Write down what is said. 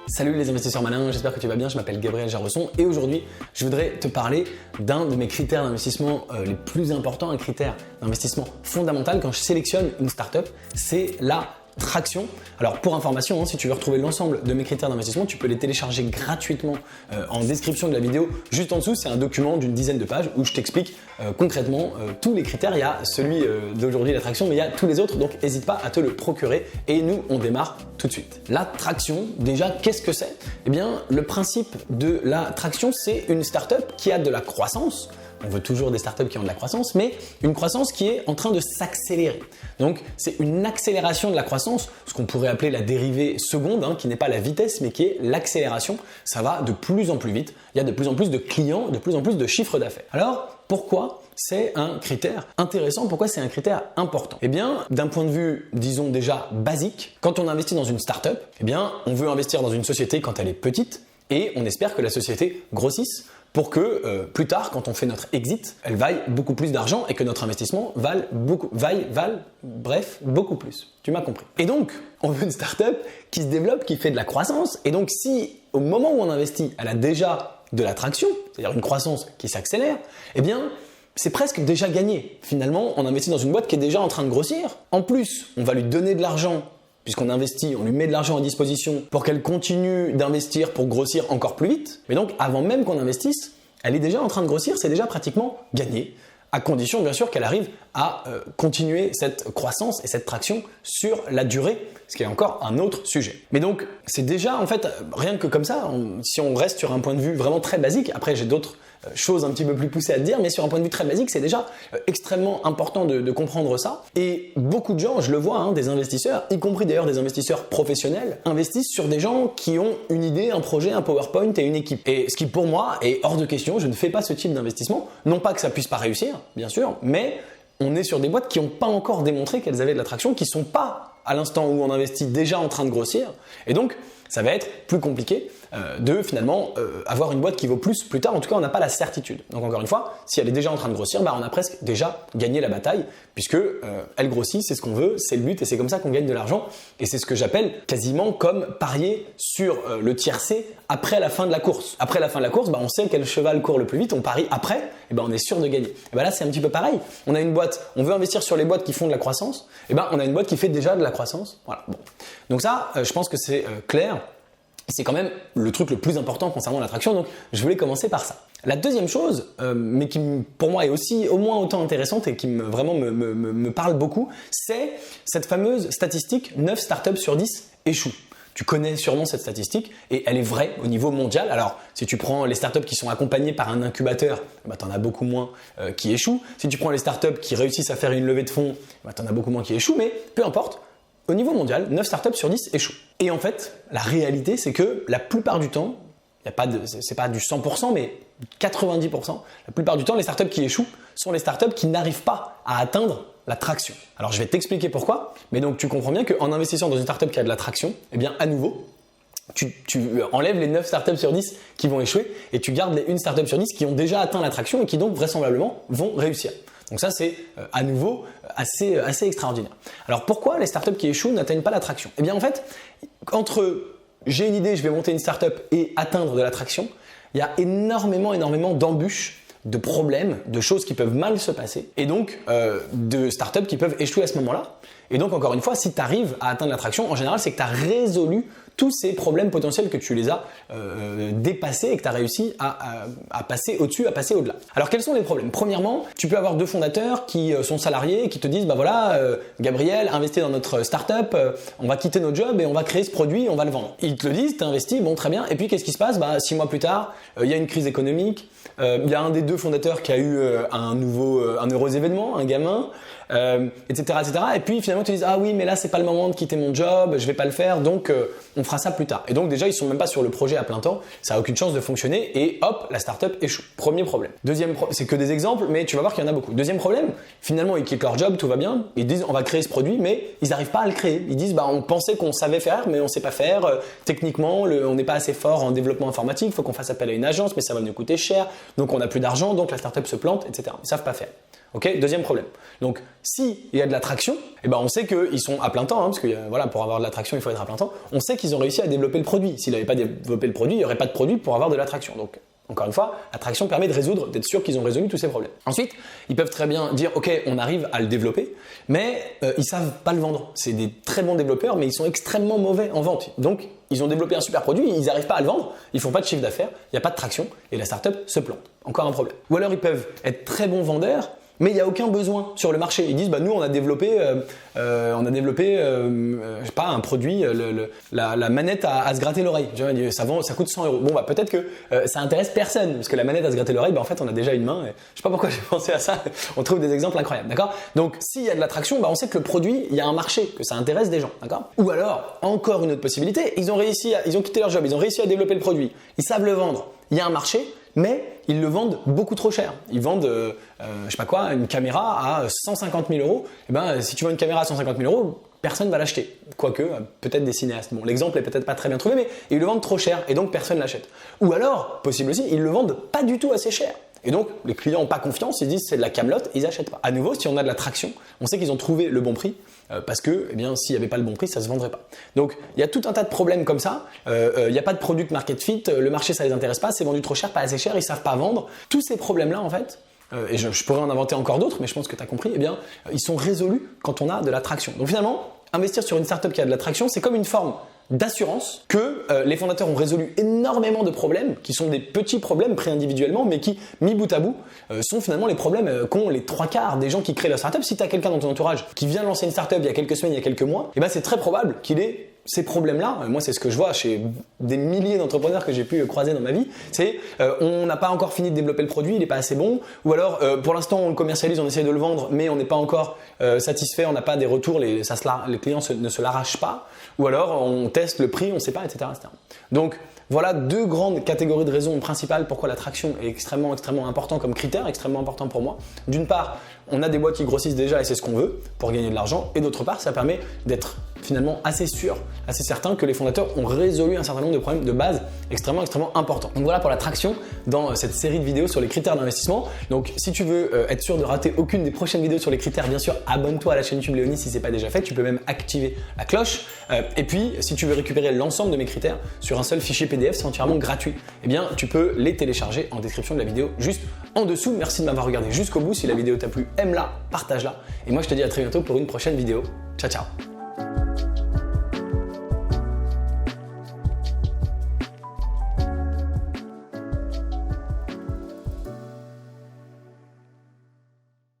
Salut les investisseurs malins, j'espère que tu vas bien, je m'appelle Gabriel Jarosson et aujourd'hui je voudrais te parler d'un de mes critères d'investissement les plus importants, un critère d'investissement fondamental quand je sélectionne une startup, c'est la traction. Alors pour information, si tu veux retrouver l'ensemble de mes critères d'investissement, tu peux les télécharger gratuitement en description de la vidéo. Juste en dessous, c'est un document d'une dizaine de pages où je t'explique concrètement tous les critères. Il y a celui d'aujourd'hui, la traction, mais il y a tous les autres, donc n'hésite pas à te le procurer et nous, on démarre tout de suite. La traction, déjà, qu'est-ce que c'est? Eh bien, le principe de la traction, c'est une startup qui a de la croissance. On veut toujours des startups qui ont de la croissance, mais une croissance qui est en train de s'accélérer. Donc, c'est une accélération de la croissance, ce qu'on pourrait appeler la dérivée seconde, qui n'est pas la vitesse, mais qui est l'accélération. Ça va de plus en plus vite. Il y a de plus en plus de clients, de plus en plus de chiffres d'affaires. Alors, pourquoi c'est un critère intéressant? Pourquoi c'est un critère important? Eh bien, d'un point de vue, disons déjà basique, quand on investit dans une startup, eh bien, on veut investir dans une société quand elle est petite et on espère que la société grossisse pour que plus tard, quand on fait notre exit, elle vaille beaucoup plus d'argent et que notre investissement vaille beaucoup plus. Tu m'as compris. Et donc, on veut une startup qui se développe, qui fait de la croissance. Et donc, si au moment où on investit, elle a déjà de la traction, c'est-à-dire une croissance qui s'accélère, eh bien, c'est presque déjà gagné. Finalement, on investit dans une boîte qui est déjà en train de grossir. En plus, on va lui donner de l'argent. Puisqu'on investit, on lui met de l'argent à disposition pour qu'elle continue d'investir pour grossir encore plus vite. Mais donc, avant même qu'on investisse, elle est déjà en train de grossir, c'est déjà pratiquement gagné. À condition, bien sûr, qu'elle arrive à continuer cette croissance et cette traction sur la durée, ce qui est encore un autre sujet. Mais donc, c'est déjà, en fait, rien que comme ça, si on reste sur un point de vue vraiment très basique, après j'ai d'autres choses un petit peu plus poussées à te dire, mais sur un point de vue très basique, c'est déjà extrêmement important de comprendre ça. Et beaucoup de gens, je le vois, des investisseurs, y compris d'ailleurs des investisseurs professionnels, investissent sur des gens qui ont une idée, un projet, un PowerPoint et une équipe. Et ce qui pour moi est hors de question, je ne fais pas ce type d'investissement, non pas que ça puisse pas réussir, bien sûr, mais on est sur des boîtes qui n'ont pas encore démontré qu'elles avaient de l'attraction, qui ne sont pas à l'instant où on investit déjà en train de grossir. Et donc, ça va être plus compliqué de finalement avoir une boîte qui vaut plus tard. En tout cas, on n'a pas la certitude. Donc encore une fois, si elle est déjà en train de grossir, on a presque déjà gagné la bataille puisque elle grossit, c'est ce qu'on veut, c'est le but et c'est comme ça qu'on gagne de l'argent. Et c'est ce que j'appelle quasiment comme parier sur le tiercé après la fin de la course. Après la fin de la course, on sait quel cheval court le plus vite, on parie après, et on est sûr de gagner. Et là, c'est un petit peu pareil. On a une boîte, on veut investir sur les boîtes qui font de la croissance, on a une boîte qui fait déjà de la croissance. Voilà. Bon. Donc ça, je pense que c'est clair. C'est quand même le truc le plus important concernant l'attraction, donc je voulais commencer par ça. La deuxième chose, mais qui pour moi est aussi au moins autant intéressante et qui vraiment me parle beaucoup, c'est cette fameuse statistique 9 startups sur 10 échouent. Tu connais sûrement cette statistique et elle est vraie au niveau mondial. Alors, si tu prends les startups qui sont accompagnées par un incubateur, tu en as beaucoup moins qui échouent. Si tu prends les startups qui réussissent à faire une levée de fonds, tu en as beaucoup moins qui échouent, mais peu importe. Au niveau mondial, 9 startups sur 10 échouent. Et en fait, la réalité, c'est que la plupart du temps, c'est pas du 100%, mais 90%, la plupart du temps, les startups qui échouent sont les startups qui n'arrivent pas à atteindre la traction. Alors, je vais t'expliquer pourquoi, mais donc tu comprends bien qu'en investissant dans une startup qui a de la traction, à nouveau, tu enlèves les 9 startups sur 10 qui vont échouer et tu gardes les 1 startup sur 10 qui ont déjà atteint la traction et qui donc vraisemblablement vont réussir. Donc ça, c'est à nouveau assez extraordinaire. Alors pourquoi les startups qui échouent n'atteignent pas la traction? Eh bien en fait, entre j'ai une idée, je vais monter une startup et atteindre de la traction, il y a énormément d'embûches, de problèmes, de choses qui peuvent mal se passer et donc de startups qui peuvent échouer à ce moment-là. Et donc encore une fois, si tu arrives à atteindre la traction, en général, c'est que tu as résolu tous ces problèmes potentiels, que tu les as dépassés et que tu as réussi à passer au-dessus, à passer au-delà. Alors quels sont les problèmes? Premièrement, tu peux avoir 2 fondateurs qui sont salariés et qui te disent Gabriel, investis dans notre startup, on va quitter notre job et on va créer ce produit, on va le vendre. Ils te le disent, tu investis, bon très bien, et puis qu'est-ce qui se passe? 6 mois plus tard, il y a une crise économique, il y a un des 2 fondateurs qui a eu un heureux événement, un gamin, etc. Et puis finalement, ils te disent ah oui, mais là c'est pas le moment de quitter mon job, je vais pas le faire, donc on fera ça plus tard. Et donc déjà, ils sont même pas sur le projet à plein temps, ça a aucune chance de fonctionner et hop, la startup échoue. Premier problème. Deuxième problème, c'est que des exemples, mais tu vas voir qu'il y en a beaucoup. Deuxième problème, finalement, ils quittent leur job, tout va bien, ils disent on va créer ce produit, mais ils n'arrivent pas à le créer. Ils disent on pensait qu'on savait faire, mais on sait pas faire. Techniquement, on n'est pas assez fort en développement informatique, il faut qu'on fasse appel à une agence, mais ça va nous coûter cher, donc on n'a plus d'argent, donc la startup se plante, etc. Ils savent pas faire. Ok, deuxième problème. Donc, s'il y a de la traction, eh ben on sait qu'ils sont à plein temps, parce que voilà, pour avoir de la traction, il faut être à plein temps. On sait qu'ils ont réussi à développer le produit. S'ils n'avaient pas développé le produit, il n'y aurait pas de produit pour avoir de la traction. Donc, encore une fois, la traction permet d'être sûr qu'ils ont résolu tous ces problèmes. Ensuite, ils peuvent très bien dire, ok, on arrive à le développer, mais ils savent pas le vendre. C'est des très bons développeurs, mais ils sont extrêmement mauvais en vente. Donc, ils ont développé un super produit, ils n'arrivent pas à le vendre, ils font pas de chiffre d'affaires, il n'y a pas de traction, et la startup se plante. Encore un problème. Ou alors, ils peuvent être très bons vendeurs, mais il n'y a aucun besoin sur le marché. Ils disent, nous, on a développé je sais pas, un produit, la manette à se gratter l'oreille. Ça coûte 100 €. Bon, peut-être que ça intéresse personne, parce que la manette à se gratter l'oreille, en fait, on a déjà une main. Et je sais pas pourquoi j'ai pensé à ça. On trouve des exemples incroyables, d'accord? Donc, s'il y a de l'attraction, on sait que le produit, il y a un marché, que ça intéresse des gens, d'accord? Ou alors, encore une autre possibilité, ils ont quitté leur job, ils ont réussi à développer le produit, ils savent le vendre, il y a un marché, mais ils le vendent beaucoup trop cher. Ils vendent, je sais pas quoi, une caméra à 150 000 €. Si tu vends une caméra à 150 000 €, personne va l'acheter. Quoique, peut-être des cinéastes. Bon, l'exemple est peut-être pas très bien trouvé, mais ils le vendent trop cher et donc personne l'achète. Ou alors, possible aussi, ils le vendent pas du tout assez cher. Et donc, les clients n'ont pas confiance, ils disent c'est de la camelote, ils n'achètent pas. À nouveau, si on a de la traction, on sait qu'ils ont trouvé le bon prix, parce que, s'il n'y avait pas le bon prix, ça ne se vendrait pas. Donc, il y a tout un tas de problèmes comme ça. Il n'y a pas de product market fit, le marché, ça ne les intéresse pas, c'est vendu trop cher, pas assez cher, ils ne savent pas vendre. Tous ces problèmes-là, en fait, et je pourrais en inventer encore d'autres, mais je pense que tu as compris, ils sont résolus quand on a de la traction. Donc finalement, investir sur une startup qui a de la traction, c'est comme une forme d'assurance que les fondateurs ont résolu énormément de problèmes, qui sont des petits problèmes pris individuellement, mais qui, mis bout à bout, sont finalement les problèmes qu'ont les 3/4 des gens qui créent leur startup. Si tu as quelqu'un dans ton entourage qui vient lancer une startup il y a quelques semaines, il y a quelques mois, c'est très probable qu'il ait ces problèmes-là. Moi, c'est ce que je vois chez des milliers d'entrepreneurs que j'ai pu croiser dans ma vie. C'est on n'a pas encore fini de développer le produit, il n'est pas assez bon. Ou alors, pour l'instant, on le commercialise, on essaie de le vendre, mais on n'est pas encore satisfait, on n'a pas des retours, les clients ne se l'arrachent pas. Ou alors, on teste le prix, on ne sait pas, etc., etc. Donc, voilà deux grandes catégories de raisons principales pourquoi la traction est extrêmement, extrêmement important comme critère, extrêmement important pour moi. D'une part, on a des boîtes qui grossissent déjà et c'est ce qu'on veut pour gagner de l'argent. Et d'autre part, ça permet d'être finalement assez sûr, assez certain que les fondateurs ont résolu un certain nombre de problèmes de base extrêmement, extrêmement importants. Donc voilà pour la traction dans cette série de vidéos sur les critères d'investissement. Donc si tu veux être sûr de rater aucune des prochaines vidéos sur les critères, bien sûr, abonne-toi à la chaîne YouTube Léonie si ce n'est pas déjà fait. Tu peux même activer la cloche. Et puis, si tu veux récupérer l'ensemble de mes critères sur un seul fichier PDF, c'est entièrement gratuit. Tu peux les télécharger en description de la vidéo juste en dessous. Merci de m'avoir regardé jusqu'au bout. Si la vidéo t'a plu, aime-la, partage-la. Et moi, je te dis à très bientôt pour une prochaine vidéo. Ciao, ciao.